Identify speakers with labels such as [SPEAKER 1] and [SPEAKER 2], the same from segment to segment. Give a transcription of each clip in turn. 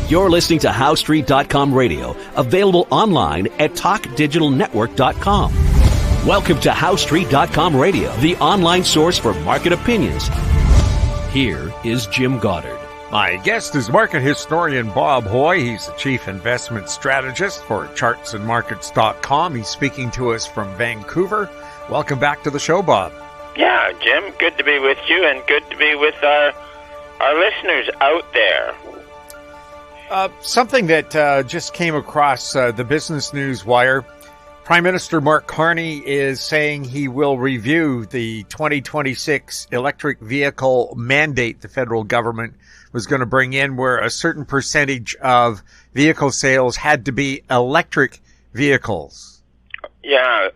[SPEAKER 1] You're listening to HowStreet.com radio, available online at TalkDigitalNetwork.com. Welcome to HowStreet.com radio, the online source for market opinions. Here is Jim Goddard.
[SPEAKER 2] My guest is market historian Bob Hoye. He's the chief investment strategist for chartsandmarkets.com. He's speaking to us from Vancouver. Welcome back to the show, Bob.
[SPEAKER 3] Yeah, Jim, good to be with you and good to be with our listeners out there.
[SPEAKER 2] Something that just came across the Business News Wire. Prime Minister Mark Carney is saying he will review the 2026 electric vehicle mandate the federal government was going to bring in, where a certain percentage of vehicle sales had to be electric vehicles.
[SPEAKER 3] Yeah,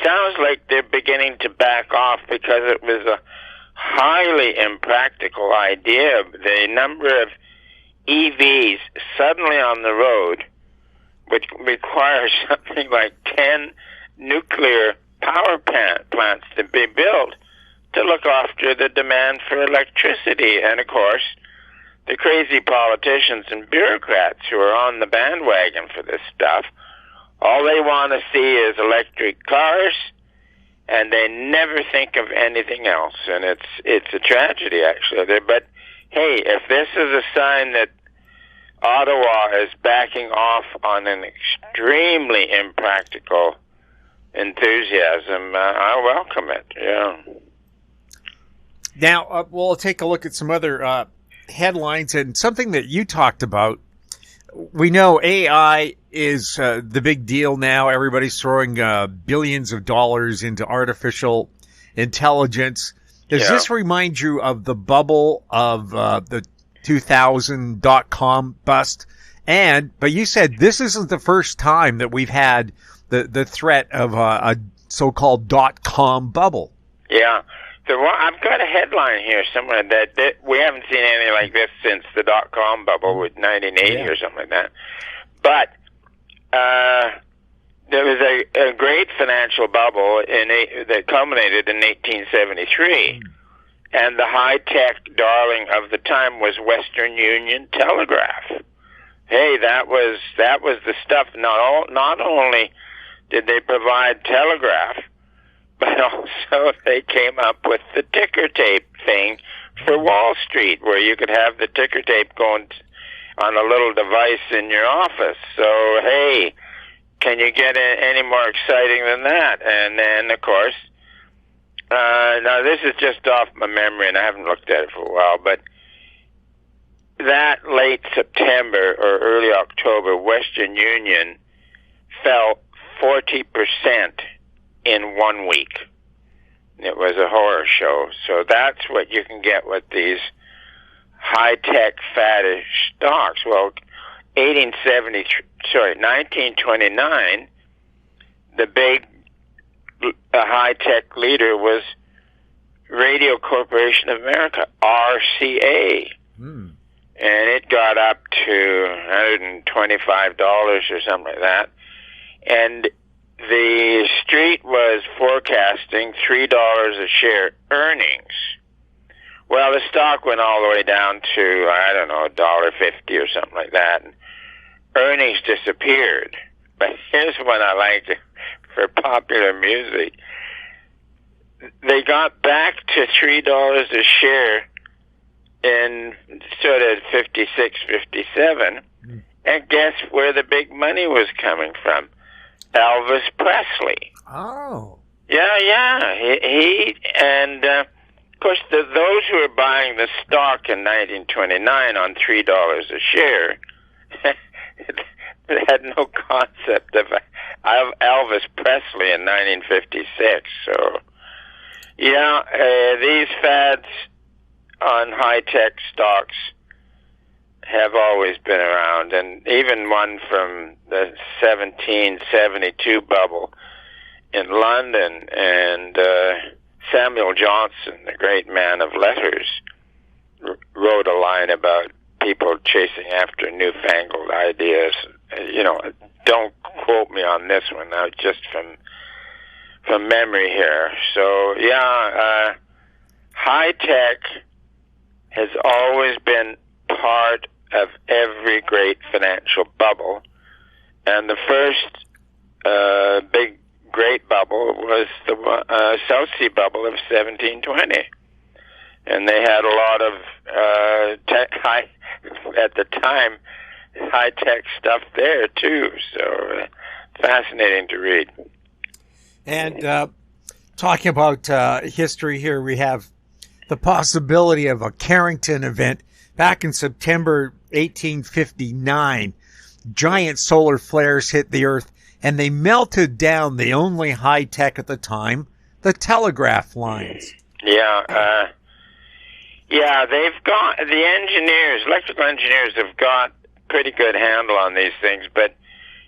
[SPEAKER 3] sounds like they're beginning to back off because it was a highly impractical idea. The number of EVs suddenly on the road would require something like 10 nuclear power plants to be built to look after the demand for electricity. And, of course, the crazy politicians and bureaucrats who are on the bandwagon for this stuff, all they want to see is electric cars, and they never think of anything else. And it's a tragedy, actually. But, hey, if this is a sign that Ottawa is backing off on an extremely impractical enthusiasm, I welcome it. Yeah.
[SPEAKER 2] Now, we'll take a look at some other headlines and something that you talked about. We know AI is the big deal now. Everybody's throwing billions of dollars into artificial intelligence. Does this remind you of the bubble of the 2000 .com bust? But you said this isn't the first time that we've had the threat of a so-called .com bubble. Yeah.
[SPEAKER 3] I've got a headline here somewhere that we haven't seen anything like this since the .com bubble with 1980 or something like that. But there was a great financial bubble that culminated in 1873. And the high-tech darling of the time was Western Union Telegraph. Hey, that was the stuff. Not only did they provide telegraph, but also they came up with the ticker tape thing for Wall Street, where you could have the ticker tape going on a little device in your office. So, hey, can you get any more exciting than that? And then, of course, now this is just off my memory, and I haven't looked at it for a while, but that late September or early October, Western Union fell 40% in 1 week. It was a horror show. So that's what you can get with these high-tech, faddish stocks. Well, 1929, the big high-tech leader was Radio Corporation of America, RCA. And it got up to $125 or something like that. And the street was forecasting $3 a share earnings. Well, the stock went all the way down to, I don't know, $1.50 or something like that. And earnings disappeared. But here's what I liked for popular music. They got back to $3 a share in sort of 56, 57. And guess where the big money was coming from? Elvis Presley.
[SPEAKER 2] Oh.
[SPEAKER 3] Yeah. He and, of course, those who were buying the stock in 1929 on $3 a share had no concept of Elvis Presley in 1956. So, yeah, these fads on high-tech stocks have always been around, and even one from the 1772 bubble in London, and Samuel Johnson, the great man of letters, wrote a line about people chasing after newfangled ideas. Don't quote me on this one now, just from memory here. So, high tech has always been part of every great financial bubble. And the first big great bubble was the South Sea bubble of 1720. And they had a lot of at the time, high-tech stuff there, too. So fascinating to read.
[SPEAKER 2] And talking about history here, we have the possibility of a Carrington event back in September 1859. Giant solar flares hit the Earth, and they melted down the only high-tech at the time, the telegraph lines.
[SPEAKER 3] Yeah, they've got, the engineers, electrical engineers have got pretty good handle on these things, but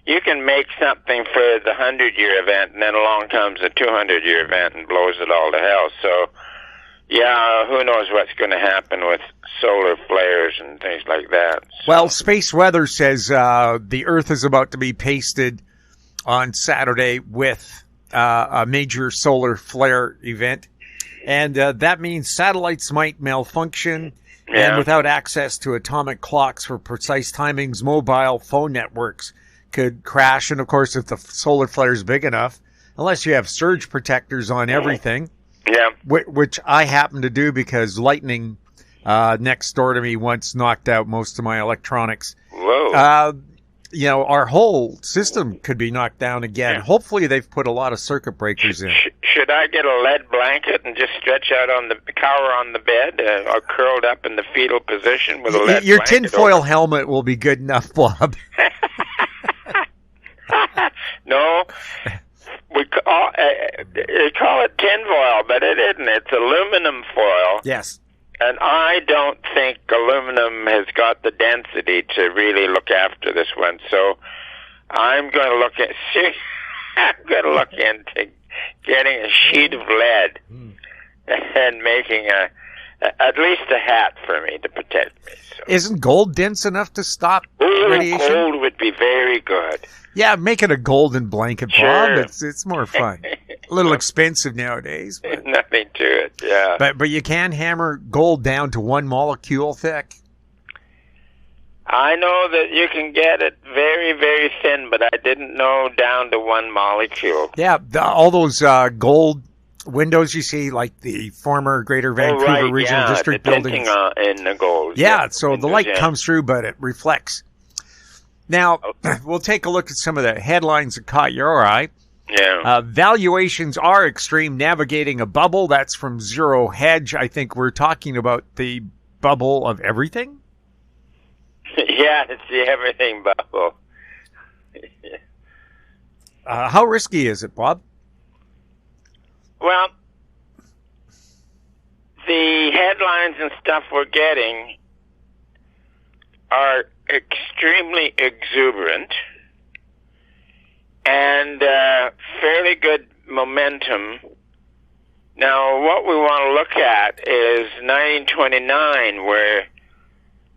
[SPEAKER 3] you can make something for the 100-year event, and then along comes a 200-year event and blows it all to hell. So, yeah, who knows what's going to happen with solar flares and things like that. So.
[SPEAKER 2] Well, space weather says the Earth is about to be pasted on Saturday with a major solar flare event. And that means satellites might malfunction, and without access to atomic clocks for precise timings, mobile phone networks could crash. And, of course, if the solar flare is big enough, unless you have surge protectors on everything, which I happen to do because lightning next door to me once knocked out most of my electronics.
[SPEAKER 3] Whoa.
[SPEAKER 2] Our whole system could be knocked down again. Hopefully they've put a lot of circuit breakers in.
[SPEAKER 3] Should I get a lead blanket and just stretch out on the cower on the bed or curled up in the fetal position with a lead blanket?
[SPEAKER 2] Your tinfoil helmet will be good enough, Bob.
[SPEAKER 3] No, they call it tinfoil, but it isn't. It's aluminum foil.
[SPEAKER 2] Yes.
[SPEAKER 3] And I don't think aluminum has got the density to really look after this one. So I'm going to look into getting a sheet of lead and making at least a hat for me to protect me. So.
[SPEAKER 2] Isn't gold dense enough to stop radiation?
[SPEAKER 3] Gold would be very good.
[SPEAKER 2] Yeah, make it a golden blanket, Bob.
[SPEAKER 3] Sure.
[SPEAKER 2] It's more fun. A little expensive nowadays. But,
[SPEAKER 3] nothing to it, yeah.
[SPEAKER 2] But you can hammer gold down to one molecule thick.
[SPEAKER 3] I know that you can get it very, very thin, but I didn't know down to one molecule.
[SPEAKER 2] Yeah, all those gold windows you see, like the former Greater Vancouver Regional District buildings.
[SPEAKER 3] In the gold.
[SPEAKER 2] Yeah, so the light comes through, but it reflects. Now, we'll take a look at some of the headlines that caught your eye.
[SPEAKER 3] Yeah.
[SPEAKER 2] Valuations are extreme, navigating a bubble. That's from Zero Hedge. I think we're talking about the bubble of everything.
[SPEAKER 3] Yeah, it's the everything bubble.
[SPEAKER 2] How risky is it, Bob?
[SPEAKER 3] Well, the headlines and stuff we're getting are extremely exuberant and fairly good momentum. Now, what we want to look at is 1929, where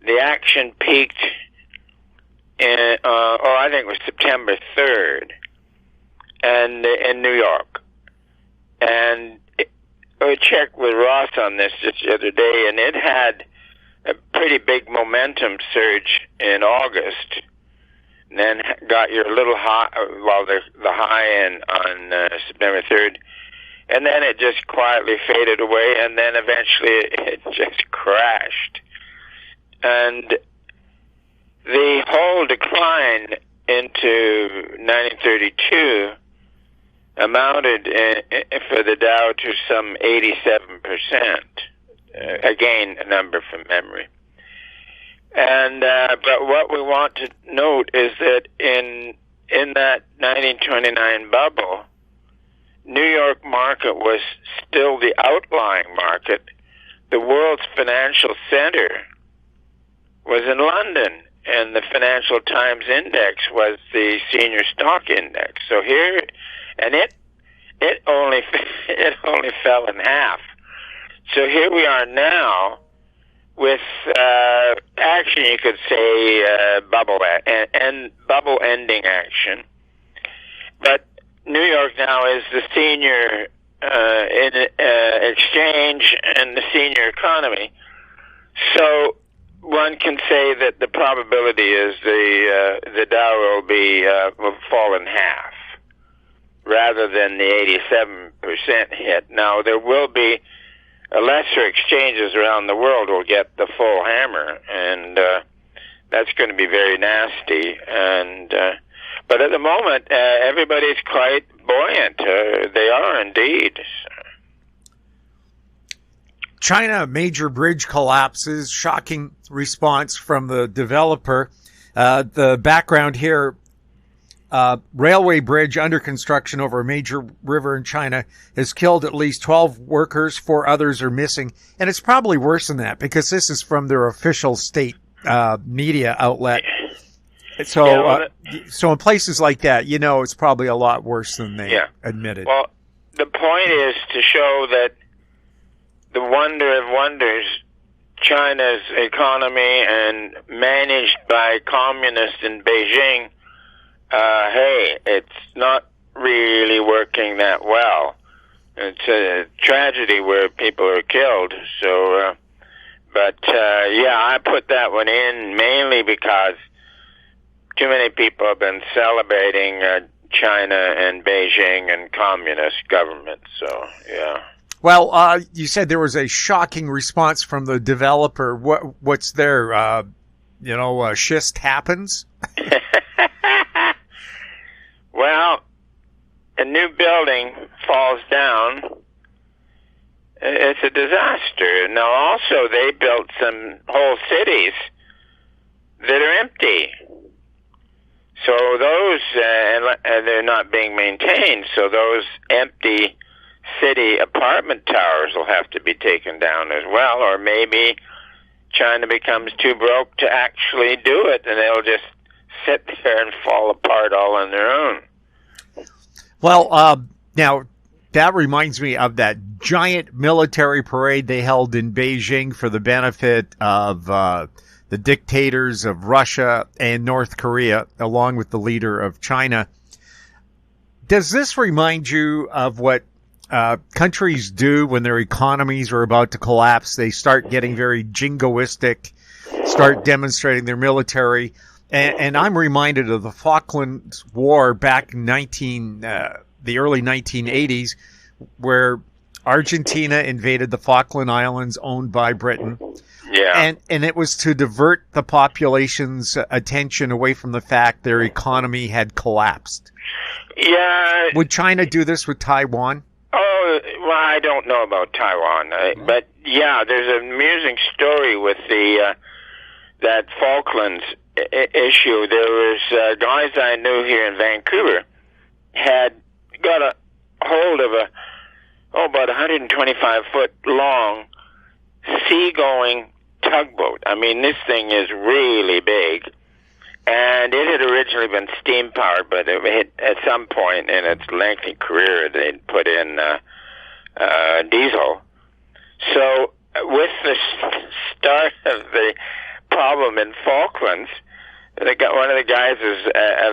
[SPEAKER 3] the action peaked in, I think it was September 3rd, and in New York. And I checked with Ross on this just the other day, and it had a pretty big momentum surge in August, and then got your little high, the high on September 3rd, and then it just quietly faded away, and then eventually it just crashed. And the whole decline into 1932 amounted for the Dow to some 87%. Again, a number from memory. And but what we want to note is that in that 1929 bubble, New York market was still the outlying market. The world's financial center was in London, and the Financial Times Index was the senior stock index. So here, and it only fell in half. So here we are now with action, you could say, bubble ending action. But New York now is the senior exchange and the senior economy. So one can say that the probability is the Dow will fall in half rather than the 87% hit. Now, there will be lesser exchanges around the world will get the full hammer, and that's going to be very nasty. And but at the moment, everybody's quite buoyant. They are indeed.
[SPEAKER 2] China, major bridge collapses, shocking response from the developer. The background here, railway bridge under construction over a major river in China has killed at least 12 workers, 4 others are missing. And it's probably worse than that because this is from their official state media outlet. So, so in places like that, it's probably a lot worse than they admitted.
[SPEAKER 3] Well, the point is to show that the wonder of wonders, China's economy and managed by communists in Beijing, hey, it's not really working that well. It's a tragedy where people are killed. So, I put that one in mainly because too many people have been celebrating China and Beijing and communist governments. So, yeah.
[SPEAKER 2] Well, you said there was a shocking response from the developer. What's there? Schist happens?
[SPEAKER 3] Well, a new building falls down. It's a disaster. Now, also, they built some whole cities that are empty. So those, and they're not being maintained, so those empty city apartment towers will have to be taken down as well, or maybe China becomes too broke to actually do it, and they'll just sit there and fall apart all on their own.
[SPEAKER 2] Well, now, that reminds me of that giant military parade they held in Beijing for the benefit of the dictators of Russia and North Korea, along with the leader of China. Does this remind you of what countries do when their economies are about to collapse? They start getting very jingoistic, start demonstrating their military. And I'm reminded of the Falklands War back in the early 1980s, where Argentina invaded the Falkland Islands owned by Britain.
[SPEAKER 3] Yeah.
[SPEAKER 2] And it was to divert the population's attention away from the fact their economy had collapsed.
[SPEAKER 3] Yeah.
[SPEAKER 2] Would China do this with Taiwan?
[SPEAKER 3] Oh, well, I don't know about Taiwan, but yeah, there's an amusing story with that Falklands issue. There was guys I knew here in Vancouver had got a hold of about 125 foot long seagoing tugboat. I mean, this thing is really big. And it had originally been steam powered, but at some point in its lengthy career, they'd put in diesel. So, with the start of the problem in Falklands, one of the guys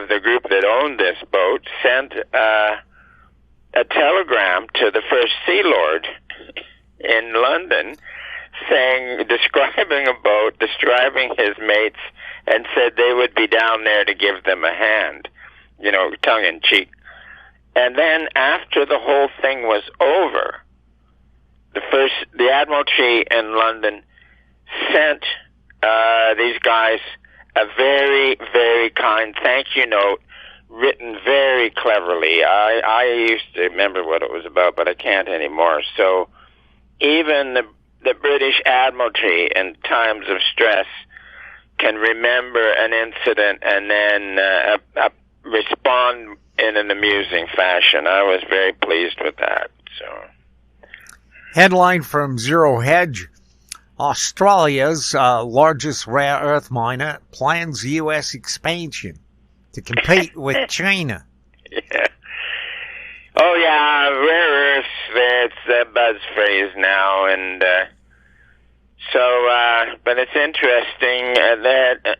[SPEAKER 3] of the group that owned this boat sent a telegram to the First Sea Lord in London, describing a boat, describing his mates, and said they would be down there to give them a hand, tongue in cheek. And then after the whole thing was over, the Admiralty in London sent these guys a very, very kind thank you note, written very cleverly. I used to remember what it was about, but I can't anymore. So even the British Admiralty in times of stress can remember an incident and then respond in an amusing fashion. I was very pleased with that. So,
[SPEAKER 2] headline from Zero Hedge: Australia's largest rare earth miner plans U.S. expansion to compete with China.
[SPEAKER 3] Yeah. Oh yeah, rare earths. It's a buzz phrase now, and but it's interesting that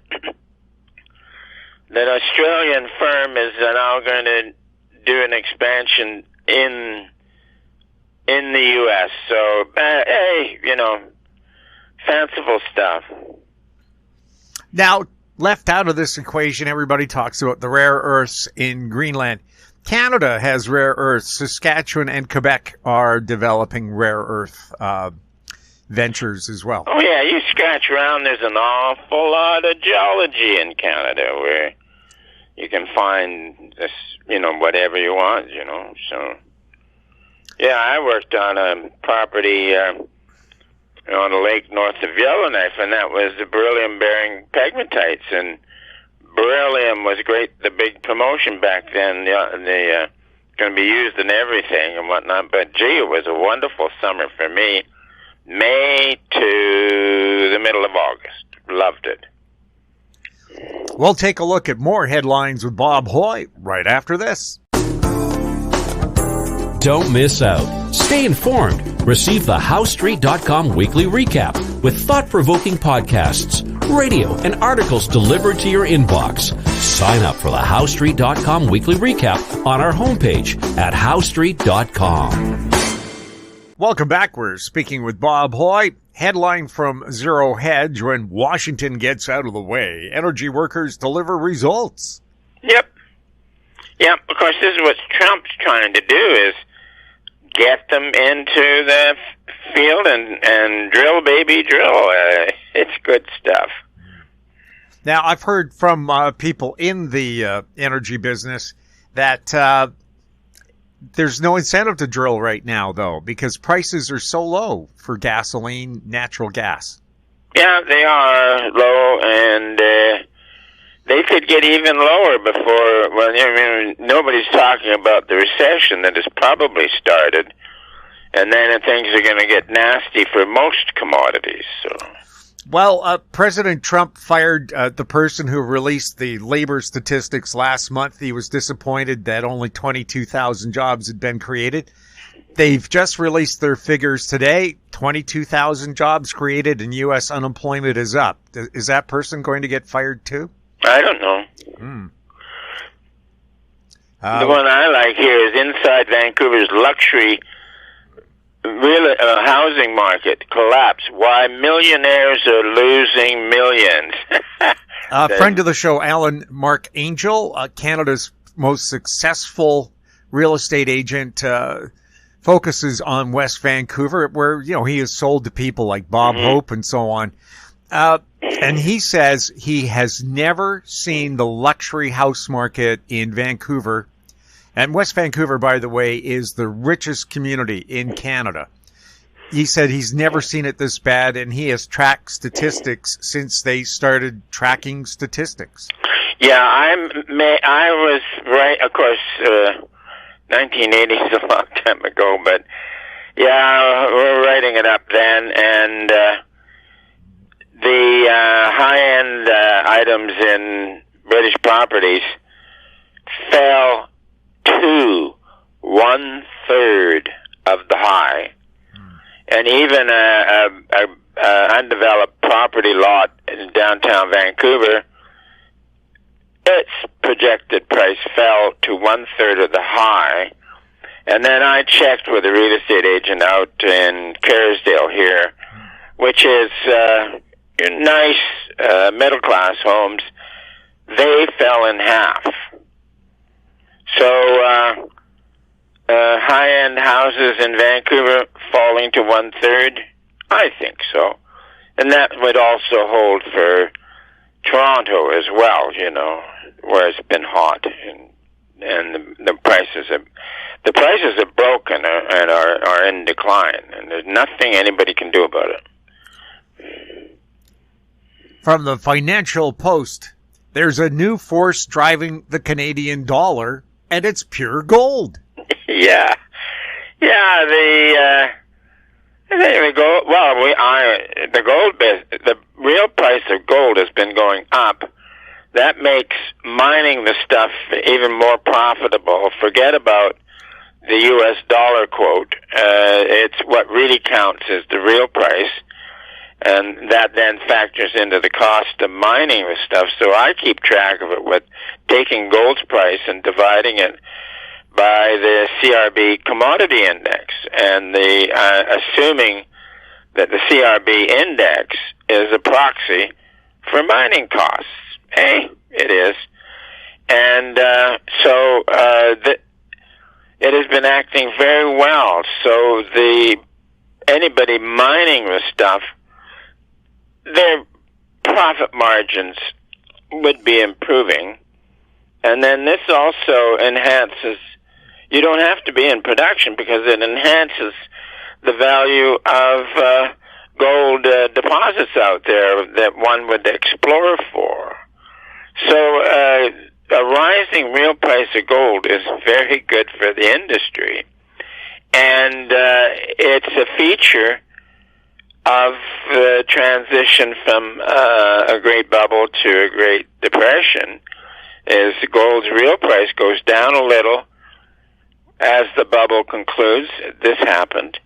[SPEAKER 3] that Australian firm is now going to do an expansion in the U.S. So, hey, fanciful stuff.
[SPEAKER 2] Now, left out of this equation, everybody talks about the rare earths in Greenland. Canada has rare earths. Saskatchewan and Quebec are developing rare earth ventures as well.
[SPEAKER 3] Oh, yeah, you scratch around, there's an awful lot of geology in Canada where you can find this, whatever you want, So, yeah, I worked on a property on a lake north of Yellowknife, and that was the beryllium-bearing pegmatites, and beryllium was great, the big promotion back then. They going to be used in everything and whatnot, but gee, it was a wonderful summer for me. May to the middle of August. Loved it.
[SPEAKER 2] We'll take a look at more headlines with Bob Hoye right after this.
[SPEAKER 1] Don't miss out. Stay informed. Receive the HowStreet.com weekly recap with thought-provoking podcasts, radio, and articles delivered to your inbox. Sign up for the HowStreet.com weekly recap on our homepage at HowStreet.com.
[SPEAKER 2] Welcome back. We're speaking with Bob Hoye. Headline from Zero Hedge: when Washington gets out of the way, energy workers deliver results.
[SPEAKER 3] Yep. Of course, this is what Trump's trying to do, is get them into the field and drill, baby, drill. It's good stuff.
[SPEAKER 2] Now, I've heard from people in the energy business that there's no incentive to drill right now, though, because prices are so low for gasoline, natural gas.
[SPEAKER 3] Yeah, they are low, and they could get even lower before, nobody's talking about the recession that has probably started, and then things are going to get nasty for most commodities. So.
[SPEAKER 2] Well, President Trump fired the person who released the labor statistics last month. He was disappointed that only 22,000 jobs had been created. They've just released their figures today. 22,000 jobs created and U.S. unemployment is up. Is that person going to get fired too?
[SPEAKER 3] I don't know. The one I like here is inside Vancouver's luxury real housing market collapse. Why millionaires are losing millions.
[SPEAKER 2] Friend of the show, Alan Mark Angel, Canada's most successful real estate agent, focuses on West Vancouver, where he is sold to people like Bob Hope and so on. And he says he has never seen the luxury house market in Vancouver. And West Vancouver, by the way, is the richest community in Canada. He said he's never seen it this bad, and he has tracked statistics since they started tracking statistics.
[SPEAKER 3] Yeah, I was right. Of course, 1980 is a long time ago, but yeah, we're writing it up then, and the high-end items in British properties fell to 1/3 of the high, and even a undeveloped property lot in downtown Vancouver, its projected price fell to 1/3 of the high. And then I checked with a real estate agent out in Kerrisdale here, which is nice middle-class homes. They fell in half. So high-end houses in Vancouver falling to 1/3? I think so. And that would also hold for Toronto as well, where it's been hot, and the prices have broken and are in decline, and there's nothing anybody can do about it.
[SPEAKER 2] From the Financial Post, there's a new force driving the Canadian dollar, and it's pure gold.
[SPEAKER 3] Yeah. The real price of gold has been going up. That makes mining the stuff even more profitable. Forget about the U.S. dollar quote. It's what really counts is the real price, and that then factors into the cost of mining the stuff. So I keep track of it with taking gold's price and dividing it by the CRB commodity index, and assuming that the CRB index is a proxy for mining costs. Hey, it is. And it has been acting very well. So anybody mining the stuff, their profit margins would be improving. And then this also enhances, you don't have to be in production because it enhances the value of gold deposits out there that one would explore for. So a rising real price of gold is very good for the industry. And it's a feature of the transition from a great bubble to a great depression, is gold's real price goes down a little as the bubble concludes. This happened.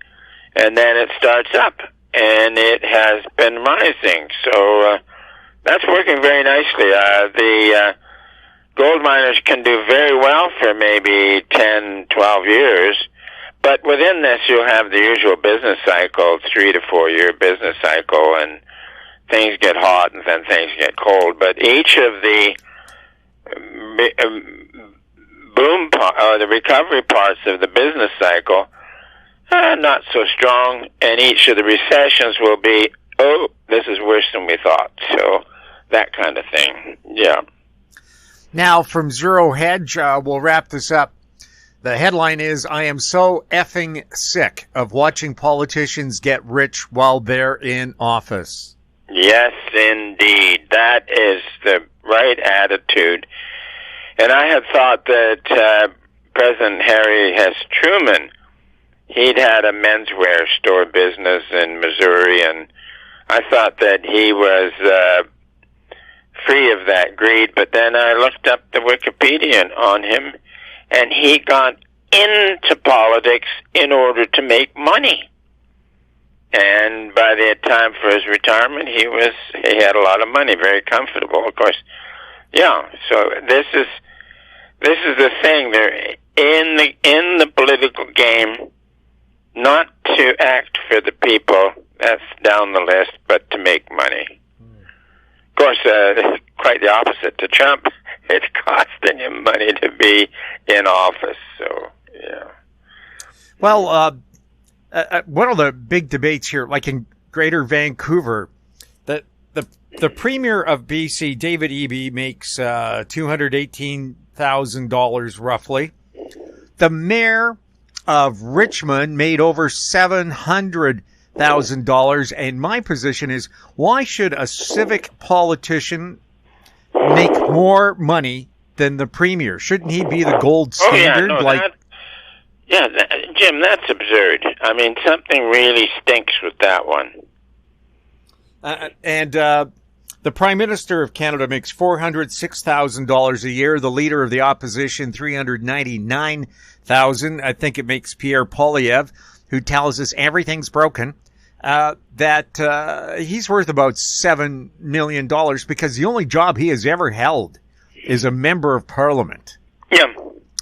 [SPEAKER 3] And then it starts up. And it has been rising. So that's working very nicely. The gold miners can do very well for maybe 10, 12 years. But within this, you'll have the usual business cycle, 3 to 4 year business cycle, and things get hot and then things get cold. But each of the the recovery parts of the business cycle not so strong, and each of the recessions will be, oh, this is worse than we thought. So that kind of thing. Yeah.
[SPEAKER 2] Now, from Zero Hedge, we'll wrap this up. The headline is, I am so effing sick of watching politicians get rich while they're in office.
[SPEAKER 3] Yes, indeed. That is the right attitude. And I had thought that President Harry S. Truman, he'd had a menswear store business in Missouri, and I thought that he was free of that greed. But then I looked up the Wikipedia on him, and he got into politics in order to make money. And by the time for his retirement, he had a lot of money, very comfortable, of course. Yeah, so this is the thing. They're in the political game, not to act for the people, that's down the list, but to make money. Of course, quite the opposite to Trump. It's costing him money to be in office, so, yeah.
[SPEAKER 2] Well, one of the big debates here, like in Greater Vancouver, the Premier of BC, David Eby, makes $218,000 roughly. The Mayor of Richmond made over $700,000, and my position is, why should a civic politician make more money than the Premier? Shouldn't he be the gold standard?
[SPEAKER 3] Jim, that's absurd. I mean, something really stinks with that one.
[SPEAKER 2] The Prime Minister of Canada makes $406,000 a year. The Leader of the Opposition, $399,000. I think it makes Pierre Poilievre, who tells us everything's broken, that he's worth about $7 million because the only job he has ever held is a member of Parliament.
[SPEAKER 3] Yeah.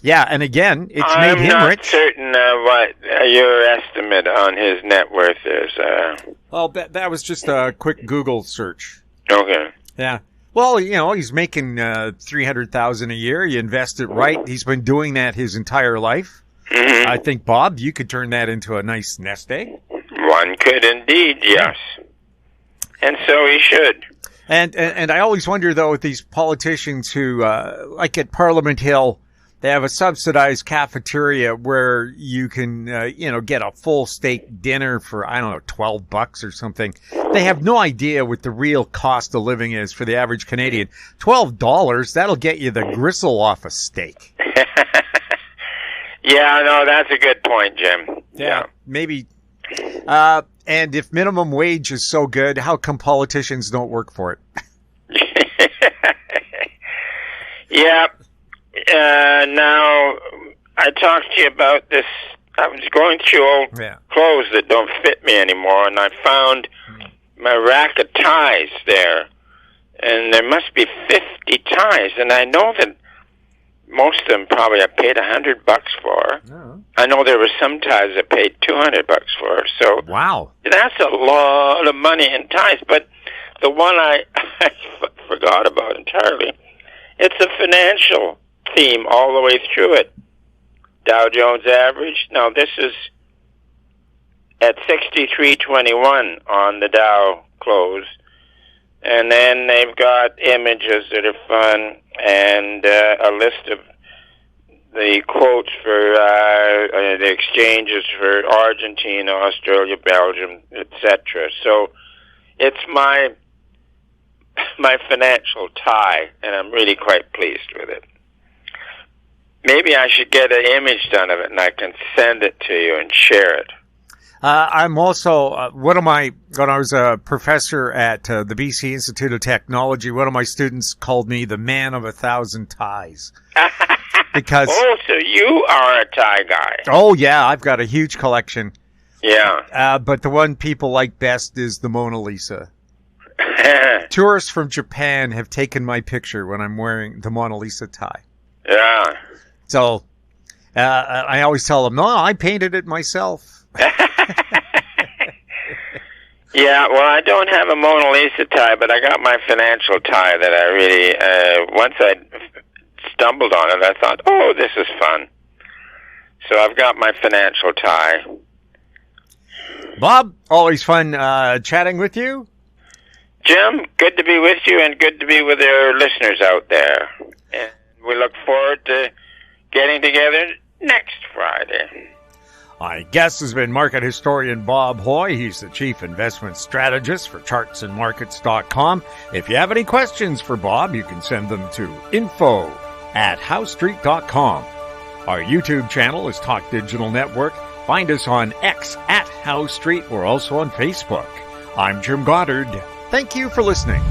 [SPEAKER 2] Yeah, and again, it's made him rich.
[SPEAKER 3] I'm not certain what your estimate on his net worth is.
[SPEAKER 2] Well, that was just a quick Google search.
[SPEAKER 3] Okay.
[SPEAKER 2] Yeah. Well, he's making $300,000 a year. You invest it right. He's been doing that his entire life.
[SPEAKER 3] Mm-hmm.
[SPEAKER 2] I think, Bob, you could turn that into a nice nest egg.
[SPEAKER 3] One could indeed, yes. And so he should.
[SPEAKER 2] And I always wonder, though, with these politicians who, like at Parliament Hill, they have a subsidized cafeteria where you can, get a full steak dinner for, I don't know, $12 or something. They have no idea what the real cost of living is for the average Canadian. $12, that'll get you the gristle off a steak.
[SPEAKER 3] Yeah, no, that's a good point, Jim.
[SPEAKER 2] Yeah. Maybe. And if minimum wage is so good, how come politicians don't work for it?
[SPEAKER 3] Yeah. Now, I talked to you about this. I was going through old clothes that don't fit me anymore, and I found my rack of ties there. And there must be 50 ties, and I know that most of them probably I paid $100 for. Oh. I know there were some ties I paid $200 for. So
[SPEAKER 2] wow,
[SPEAKER 3] that's a lot of money in ties. But the one I forgot about entirely. It's a financial theme all the way through it. Dow Jones average. Now this is at 63.21 on the Dow close. And then they've got images that are fun and a list of the quotes for the exchanges for Argentina, Australia, Belgium, etc. So it's my financial tie, and I'm really quite pleased with it. Maybe I should get an image done of it, and I can send it to you and share it.
[SPEAKER 2] I'm also, when I was a professor at the BC Institute of Technology, one of my students called me the man of 1,000 ties. Because
[SPEAKER 3] so you are a tie guy.
[SPEAKER 2] Oh, yeah, I've got a huge collection.
[SPEAKER 3] Yeah.
[SPEAKER 2] But the one people like best is the Mona Lisa. Tourists from Japan have taken my picture when I'm wearing the Mona Lisa tie.
[SPEAKER 3] Yeah.
[SPEAKER 2] So I always tell them, no, I painted it myself.
[SPEAKER 3] Yeah, well, I don't have a Mona Lisa tie, but I got my financial tie that I really, once I stumbled on it, I thought, oh, this is fun. So I've got my financial tie.
[SPEAKER 2] Bob, always fun chatting with you.
[SPEAKER 3] Jim, good to be with you and good to be with our listeners out there. And we look forward to getting together next Friday.
[SPEAKER 2] My guest has been market historian Bob Hoye. He's the chief investment strategist for chartsandmarkets.com. If you have any questions for Bob, you can send them to info@howstreet.com. Our YouTube channel is Talk Digital Network. Find us on X @HowStreet. We're also on Facebook. I'm Jim Goddard. Thank you for listening.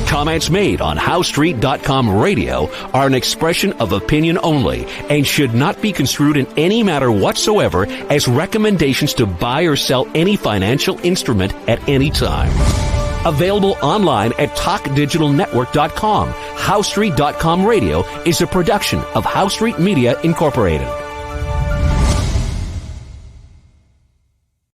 [SPEAKER 1] Comments made on HowStreet.com radio are an expression of opinion only and should not be construed in any matter whatsoever as recommendations to buy or sell any financial instrument at any time. Available online at TalkDigitalNetwork.com. HowStreet.com radio is a production of HowStreet Media Incorporated.